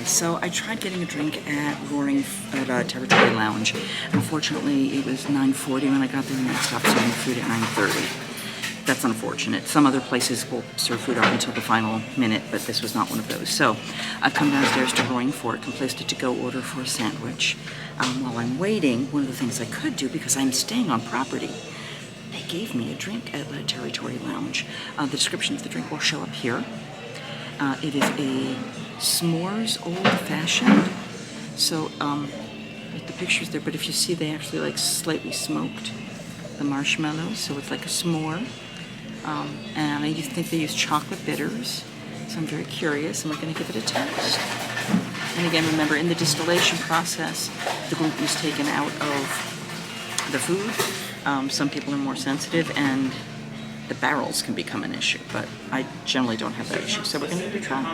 So I tried getting a drink at Territory Lounge. Unfortunately, it was 9:40 when I got there, and they stopped serving food at 9:30. That's unfortunate. Some other places will serve food up until the final minute, but this was not one of those. So I've come downstairs to Roaring Fork and placed a to-go order for a sandwich. While I'm waiting, one of the things I could do, because I'm staying on property, they gave me a drink at Territory Lounge. The description of the drink will show up here. It is a S'mores old-fashioned. So the pictures there, but if you see, they actually like slightly smoked the marshmallows, so it's like a s'more. And I think they use chocolate bitters, so I'm very curious, and we're going to give it a taste. And again, remember, in the distillation process, the gluten is taken out of the food. Some people are more sensitive, and the barrels can become an issue, but I generally don't have that issue, so we're going to give it a try.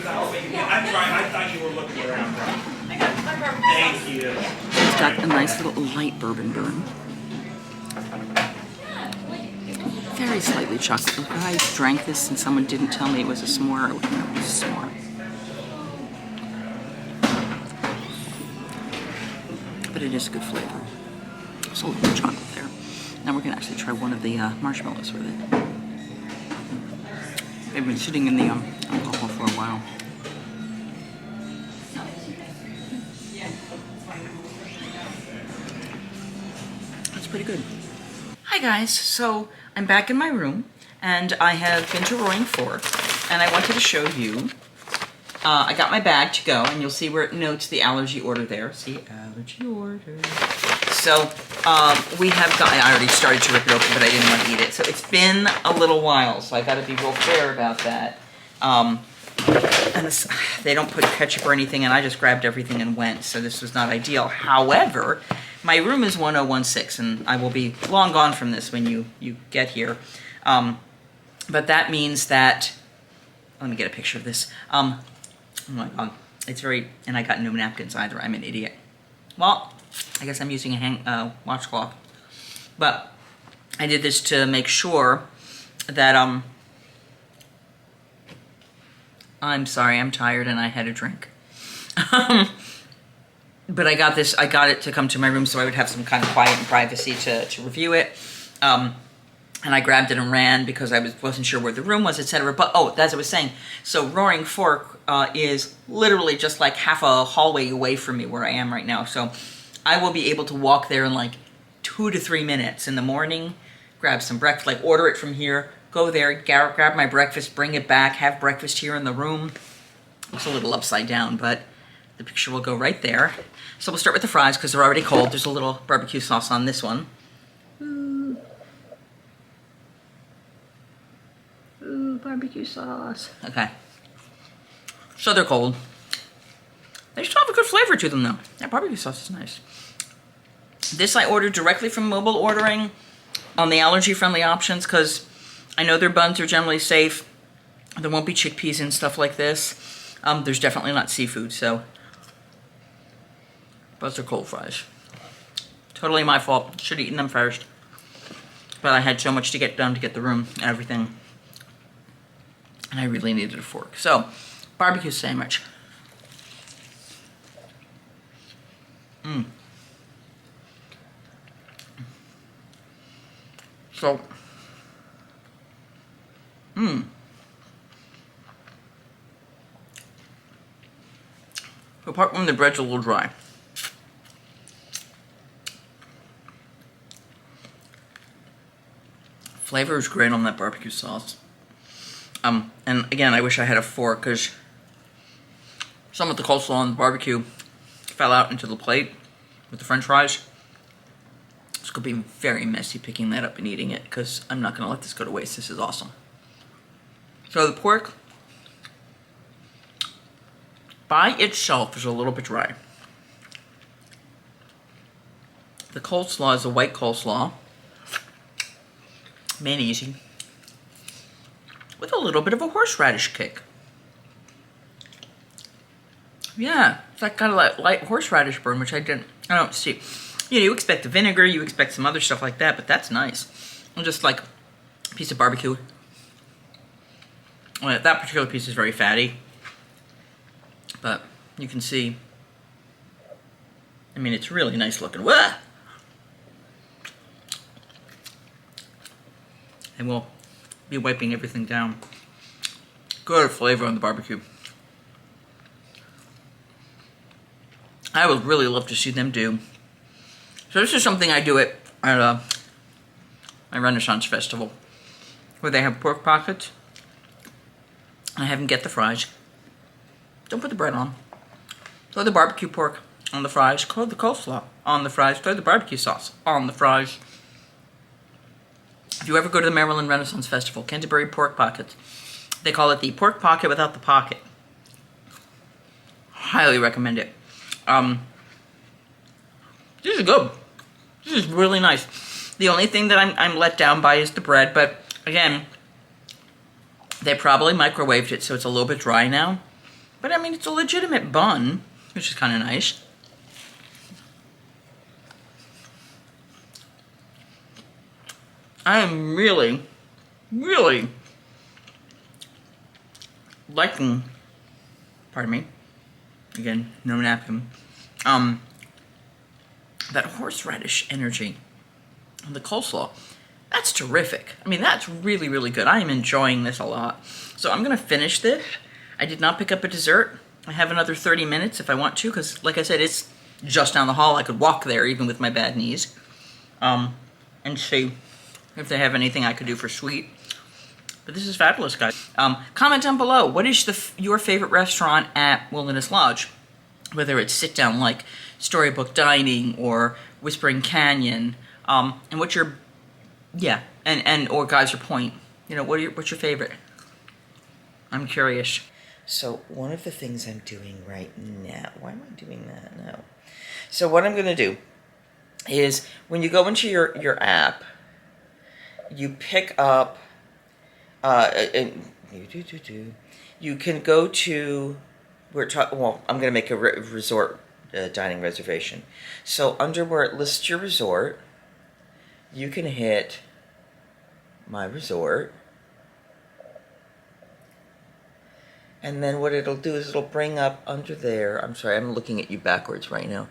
I thought you were looking around. Thank you. It's got a nice little light bourbon burn. Very slightly chocolate. If I drank this and someone didn't tell me it was a s'more, I wouldn't know it was a s'more. But it is a good flavor. There's a little chocolate there. Now we're going to actually try one of the marshmallows with it. They've been sitting in the alcohol for a while. That's pretty good. Hi guys, so I'm back in my room, and I have been to Roaring Fork, and I wanted to show you. I got my bag to go, and you'll see where it notes the allergy order there. See, allergy order. So we have got, I already started to rip it open, but I didn't want to eat it. So it's been a little while, so I got to be real fair about that. And this, they don't put ketchup or anything, and I just grabbed everything and went, so this was not ideal. However, my room is 1016, and I will be long gone from this when you get here. But that means that, let me get a picture of this. Oh my God, it's very, and I got no napkins either. I'm an idiot. Well, I guess I'm using a washcloth. But I did this to make sure that, I'm sorry, I'm tired and I had a drink. But I got it to come to my room so I would have some kind of quiet and privacy to review it. And I grabbed it and ran because I wasn't sure where the room was, etc. But, oh, as I was saying, so Roaring Fork is literally just like half a hallway away from me where I am right now. So I will be able to walk there in like 2 to 3 minutes in the morning, grab some breakfast, like order it from here, go there, grab my breakfast, bring it back, have breakfast here in the room. It's a little upside down, but the picture will go right there. So we'll start with the fries because they're already cold. There's a little barbecue sauce on this one. Ooh, barbecue sauce. Okay. So they're cold. They still have a good flavor to them though. That barbecue sauce is nice. This I ordered directly from mobile ordering on the allergy-friendly options because I know their buns are generally safe. There won't be chickpeas and stuff like this. There's definitely not seafood, so. But they're cold fries. Totally my fault. Should have eaten them first. But I had so much to get done to get the room and everything. And I really needed a fork. So, barbecue sandwich. So, apart from the bread's a little dry. Flavor is great on that barbecue sauce. And again, I wish I had a fork because some of the coleslaw and the barbecue fell out into the plate with the french fries. It's going to be very messy picking that up and eating it because I'm not going to let this go to waste. This is awesome. So the pork by itself is a little bit dry. The coleslaw is a white coleslaw. Mayonnaise with a little bit of a horseradish kick. Yeah, it's like kind of like light horseradish burn, which I don't see. You know, you expect the vinegar, you expect some other stuff like that, but that's nice. And just like a piece of barbecue. Well, that particular piece is very fatty. But you can see, I mean, it's really nice looking. Wah! And we'll be wiping everything down. Good flavor on the barbecue. I would really love to see them do. So this is something I do at my Renaissance Festival, where they have pork pockets. I have them get the fries. Don't put the bread on. Throw the barbecue pork on the fries. Throw the coleslaw on the fries. Throw the barbecue sauce on the fries. If you ever go to the Maryland Renaissance Festival, Canterbury pork pockets. They call it the pork pocket without the pocket. Highly recommend it. This is good. This is really nice. The only thing that I'm let down by is the bread, but again, they probably microwaved it, so it's a little bit dry now. But I mean, it's a legitimate bun, which is kind of nice. I am really, really liking, pardon me, again, no napkin, that horseradish energy on the coleslaw. That's terrific. I mean, that's really, really good. I am enjoying this a lot. So I'm going to finish this. I did not pick up a dessert. I have another 30 minutes if I want to, because like I said, it's just down the hall. I could walk there even with my bad knees, and see if they have anything I could do for sweet. But this is fabulous, guys. Comment down below, what is your favorite restaurant at Wilderness Lodge? Whether it's sit-down like Storybook Dining or Whispering Canyon, and what's your, or Geyser Point. You know, what's your favorite? I'm curious. So one of the things I'm doing right now, why am I doing that now? So what I'm going to do is when you go into your app, you pick up, you can go to, well, I'm going to make a resort dining reservation. So under where it lists your resort, you can hit My Resort. And then what it'll do is it'll bring up under there, I'm sorry, I'm looking at you backwards right now.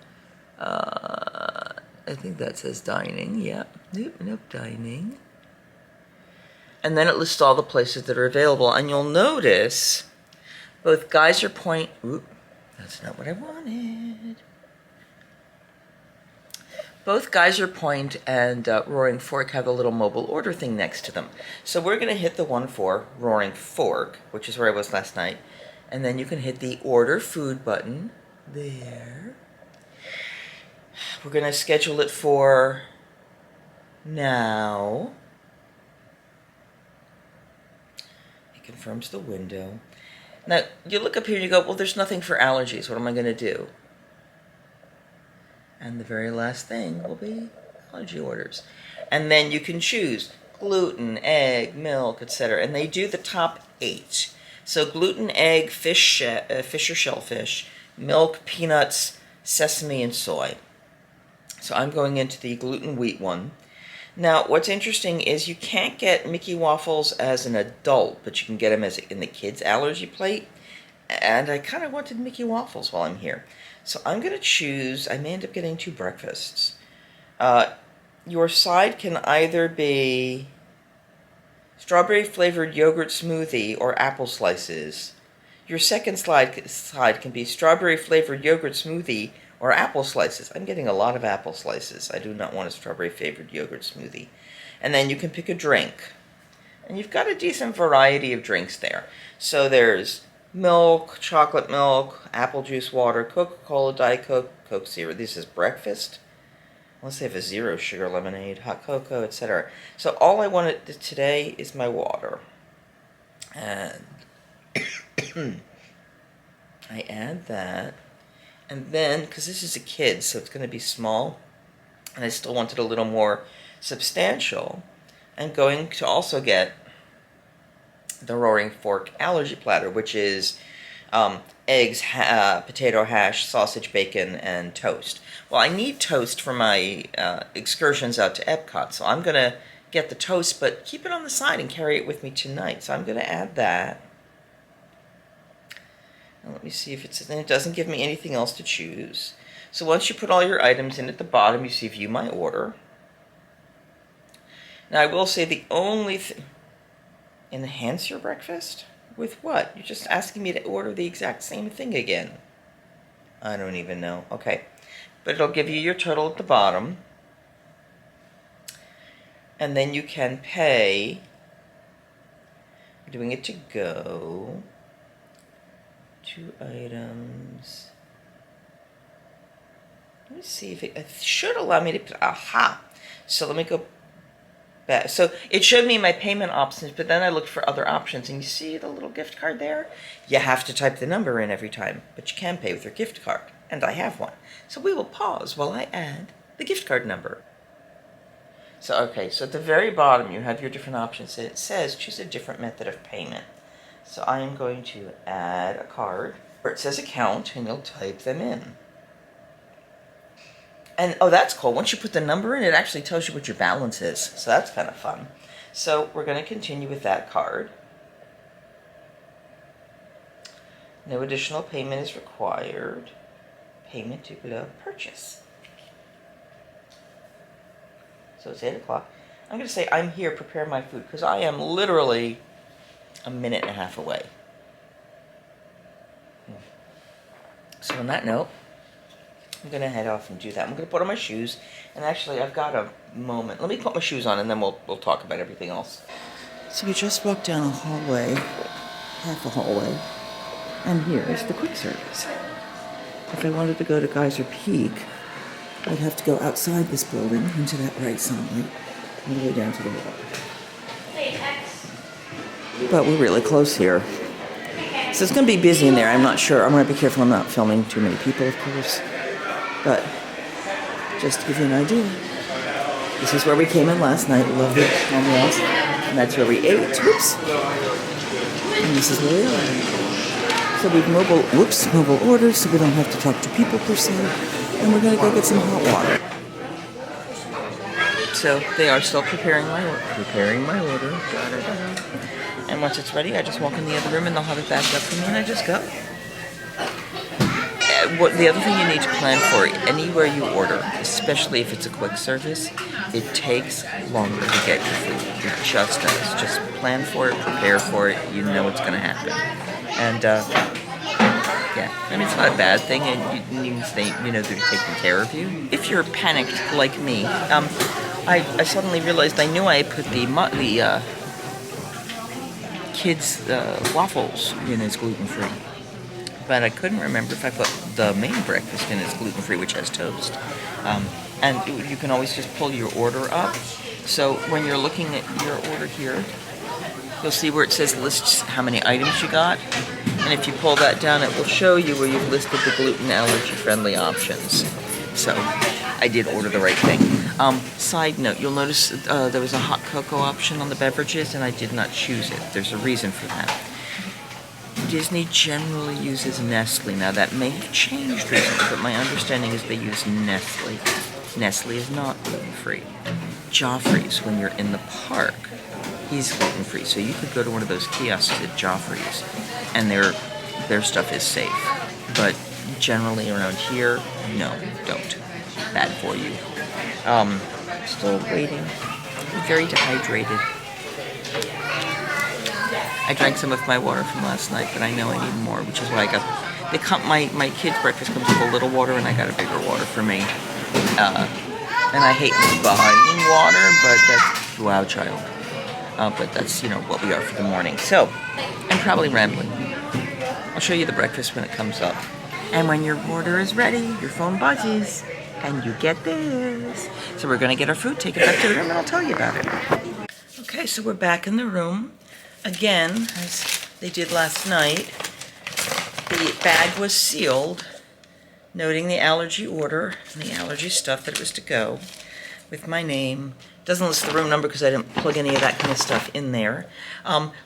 I think that says dining, yeah. Nope, dining. And then it lists all the places that are available. And you'll notice both Geyser Point, that's not what I wanted. Both Geyser Point and Roaring Fork have a little mobile order thing next to them. So we're going to hit the one for Roaring Fork, which is where I was last night. And then you can hit the Order Food button there. We're going to schedule it for now. It confirms the window. Now, you look up here and you go, well, there's nothing for allergies. What am I going to do? And the very last thing will be allergy orders. And then you can choose gluten, egg, milk, etc. And they do the top 8. So gluten, egg, fish or shellfish, milk, peanuts, sesame, and soy. So I'm going into the gluten wheat one. Now, what's interesting is you can't get Mickey Waffles as an adult, but you can get them as in the kids' allergy plate. And I kind of wanted Mickey Waffles while I'm here. So I'm going to choose, I may end up getting 2 breakfasts. Your side can either be strawberry-flavored yogurt smoothie or apple slices. Your second side can be strawberry-flavored yogurt smoothie or apple slices. I'm getting a lot of apple slices. I do not want a strawberry-flavored yogurt smoothie. And then you can pick a drink. And you've got a decent variety of drinks there. So there's milk, chocolate milk, apple juice water, Coca-Cola, Diet Coke, Coke Zero. This is breakfast. Unless they have a 0 sugar lemonade, hot cocoa, etc. So all I wanted today is my water. And I add that. And then, because this is a kid, so it's going to be small, and I still want it a little more substantial, I'm going to also get the Roaring Fork allergy platter, which is eggs, potato hash, sausage, bacon, and toast. Well, I need toast for my excursions out to Epcot, so I'm going to get the toast, but keep it on the side and carry it with me tonight. So I'm going to add that. Let me see if it's, and it doesn't give me anything else to choose. So once you put all your items in at the bottom, you see view my order. Now I will say the only thing, enhance your breakfast? With what? You're just asking me to order the exact same thing again. I don't even know. Okay. But it'll give you your total at the bottom. And then you can pay. I'm doing it to go. 2 items. Let me see if it should allow me to put, aha. So let me go back. So it showed me my payment options, but then I looked for other options, and you see the little gift card there? You have to type the number in every time, but you can pay with your gift card, and I have one. So we will pause while I add the gift card number. So, okay, so at the very bottom you have your different options, and it says choose a different method of payment. So I am going to add a card where it says account, and you'll type them in. And, oh, that's cool. Once you put the number in, it actually tells you what your balance is. So that's kind of fun. So we're going to continue with that card. No additional payment is required. Payment to below purchase. So it's 8 o'clock. I'm going to say I'm here, prepare my food, because I am literally a minute and a half away. So on that note, I'm going to head off and do that. I'm going to put on my shoes, and actually I've got a moment. Let me put my shoes on, and then we'll talk about everything else. So we just walked down a hallway, half a hallway, and here is the quick service. If I wanted to go to Geyser Peak, I'd have to go outside this building into that right side, all the way down to the water. But we're really close here. So it's going to be busy in there. I'm not sure. I'm going to be careful I'm not filming too many people, of course. But just to give you an idea, this is where we came in last night. Loved it. And that's where we ate. Whoops. And this is where we are. So we've mobile orders, so we don't have to talk to people per se. And we're going to go get some hot water. So they are still preparing my order. And once it's ready, I just walk in the other room and they'll have it backed up for me, and I just go. The other thing you need to plan for, anywhere you order, especially if it's a quick service, it takes longer to get your food. It just does. Just plan for it, prepare for it. You know it's going to happen. And yeah, I mean, it's not a bad thing. It means they're taking care of you. If you're panicked like me, I suddenly realized I knew I put the kids' waffles in as gluten-free. But I couldn't remember if I put the main breakfast in as gluten-free, which has toast. And you can always just pull your order up. So when you're looking at your order here, you'll see where it says lists how many items you got. And if you pull that down, it will show you where you've listed the gluten allergy-friendly options. So I did order the right thing. Side note, you'll notice there was a hot cocoa option on the beverages, and I did not choose it. There's a reason for that. Disney generally uses Nestle. Now that may have changed recently, but my understanding is they use Nestle. Nestle is not gluten-free. Joffrey's, when you're in the park, he's gluten-free. So you could go to one of those kiosks at Joffrey's, and their stuff is safe. But generally around here, no, don't. Bad for you. Still waiting. I'm very dehydrated. I drank some of my water from last night, but I know I need more, which is why I got my kids' breakfast comes with a little water, and I got a bigger water for me. And I hate buying water, but that's wow, child. But that's what we are for the morning. So I'm probably rambling. I'll show you the breakfast when it comes up. And when your order is ready, your phone buzzes, and you get this. So we're gonna get our food, take it back to the room, and I'll tell you about it. Okay, so we're back in the room. Again, as they did last night, the bag was sealed, noting the allergy order and the allergy stuff that it was to go, with my name. Doesn't list the room number because I didn't plug any of that kind of stuff in there.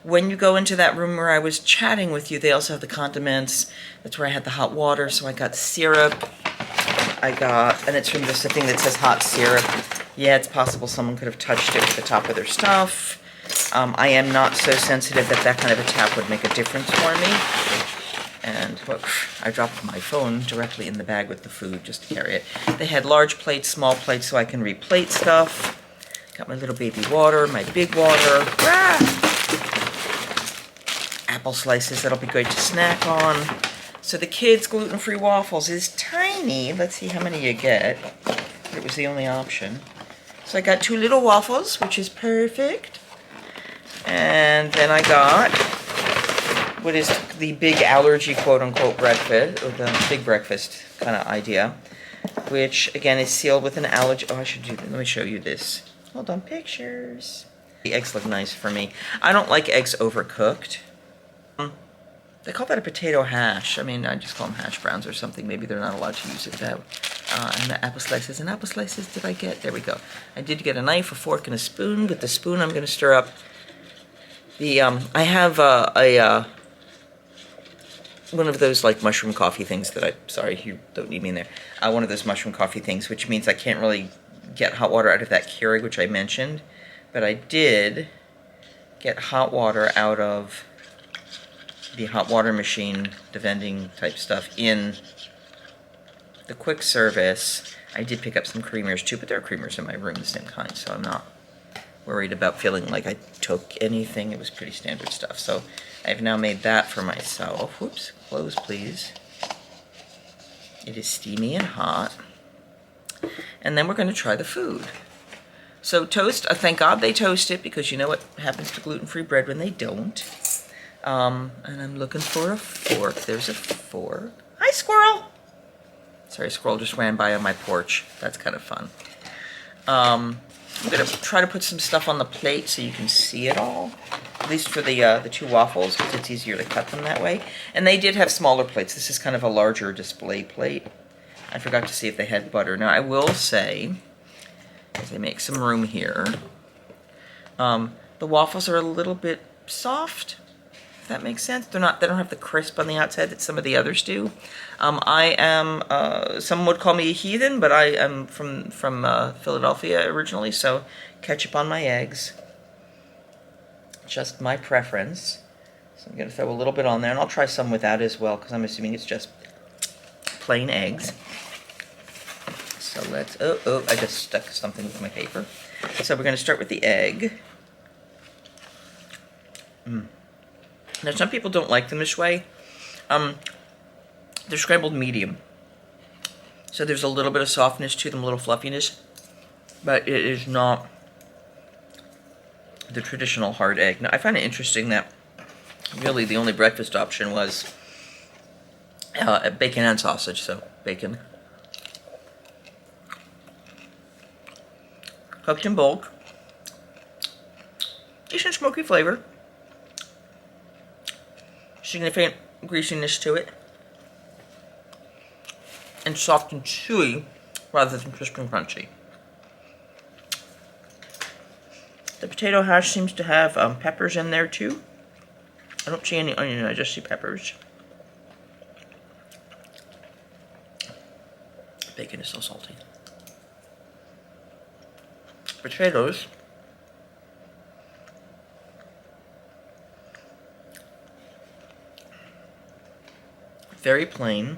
When you go into that room where I was chatting with you, they also have the condiments. That's where I had the hot water, so I got syrup. And it's from just a thing that says hot syrup. Yeah, it's possible someone could have touched it with the top of their stuff. I am not so sensitive that kind of a tap would make a difference for me. And I dropped my phone directly in the bag with the food just to carry it. They had large plates, small plates, so I can replate stuff. Got my little baby water, my big water. Apple slices that'll be great to snack on. So the kids' gluten-free waffles is tiny. Let's see how many you get. It was the only option. So I got 2 little waffles, which is perfect. And then I got what is the big allergy quote-unquote breakfast, or the big breakfast kind of idea, which again is sealed with an allergy. Oh, I should do that. Let me show you this. Hold on, pictures. The eggs look nice for me. I don't like eggs overcooked. They call that a potato hash. I mean, I just call them hash browns or something. Maybe they're not allowed to use it that way. And the apple slices. And apple slices did I get? There we go. I did get a knife, a fork, and a spoon. With the spoon, I'm going to stir up the, I have one of those like mushroom coffee things that sorry, you don't need me in there. One of those mushroom coffee things, which means I can't really get hot water out of that Keurig, which I mentioned. But I did get hot water out of the hot water machine, the vending type stuff in the quick service. I did pick up some creamers too, but there are creamers in my room, the same kind, so I'm not worried about feeling like I took anything. It was pretty standard stuff. So I've now made that for myself. Whoops, close please. It is steamy and hot. And then we're going to try the food. So toast, thank God they toast it, because you know what happens to gluten-free bread when they don't. And I'm looking for a fork. There's a fork. Hi, squirrel! Sorry, squirrel just ran by on my porch. That's kind of fun. I'm going to try to put some stuff on the plate so you can see it all. At least for the 2 waffles, because it's easier to cut them that way. And they did have smaller plates. This is kind of a larger display plate. I forgot to see if they had butter. Now, I will say, as I make some room here, the waffles are a little bit soft. If that makes sense. They don't have the crisp on the outside that some of the others do. I am, some would call me a heathen, but I am from Philadelphia originally, so ketchup on my eggs. Just my preference. So I'm going to throw a little bit on there, and I'll try some without as well, because I'm assuming it's just plain eggs. So let's, I just stuck something with my paper. So we're going to start with the egg. Now, some people don't like them this way. They're scrambled medium. So there's a little bit of softness to them, a little fluffiness. But it is not the traditional hard egg. Now, I find it interesting that really the only breakfast option was bacon and sausage. So, bacon. Cooked in bulk. Decent smoky flavor. Significant greasiness to it. And soft and chewy rather than crisp and crunchy. The potato hash seems to have peppers in there too. I don't see any onion, I just see peppers. Bacon is so salty. Potatoes. Very plain.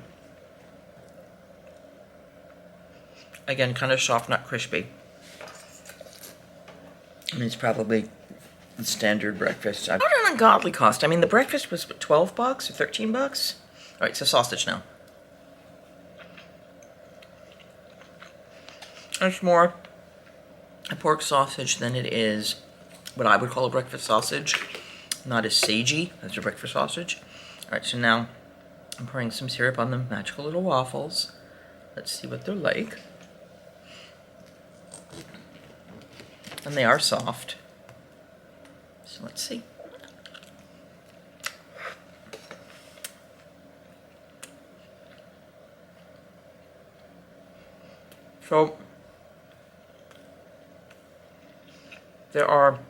Again, kind of soft, not crispy. I mean, it's probably the standard breakfast. Not an ungodly cost. I mean, the breakfast was what, 12 bucks or 13 bucks? All right, so sausage now. It's more a pork sausage than it is what I would call a breakfast sausage. Not as sagey as a breakfast sausage. All right, so now I'm pouring some syrup on the magical little waffles. Let's see what they're like. And they are soft. So let's see. So there are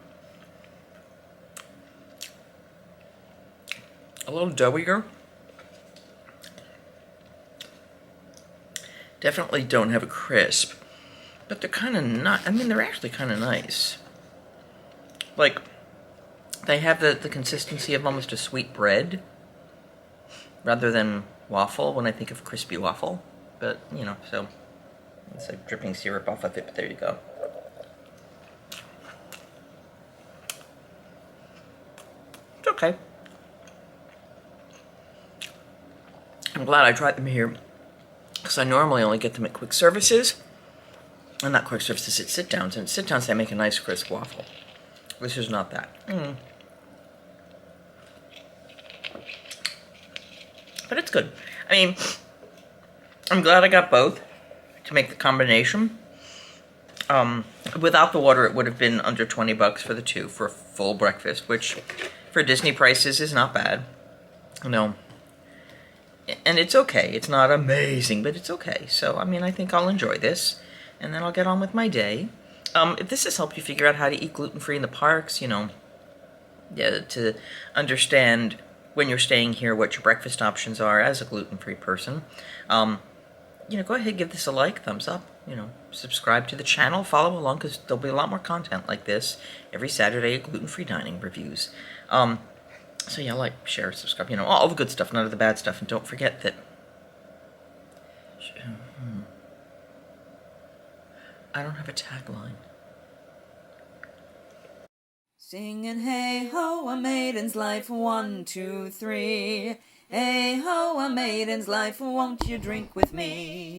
a little doughier. Definitely don't have a crisp, but they're kind of not, I mean, they're actually kind of nice. Like, they have the consistency of almost a sweet bread, rather than waffle when I think of crispy waffle. But, you know, so it's like dripping syrup off of it, but there you go. It's okay. I'm glad I tried them here, because I normally only get them at quick services. And not quick services, at sit-downs. And sit-downs, they make a nice crisp waffle. This is not that. But it's good. I mean, I'm glad I got both to make the combination. Without the water, it would have been under 20 bucks for the two for a full breakfast, which for Disney prices is not bad. You know, and it's okay. It's not amazing, but it's okay. So, I mean, I think I'll enjoy this, and then I'll get on with my day. If this has helped you figure out how to eat gluten-free in the parks, you know, yeah, to understand when you're staying here what your breakfast options are as a gluten-free person, you know, go ahead, give this a like, thumbs up, you know, subscribe to the channel, follow along, because there'll be a lot more content like this every Saturday at gluten-free dining reviews. So yeah, like, share, subscribe, you know, all the good stuff, none of the bad stuff, and don't forget that I don't have a tagline. Singing hey ho, a maiden's life, 1, 2, 3. Hey ho, a maiden's life, won't you drink with me?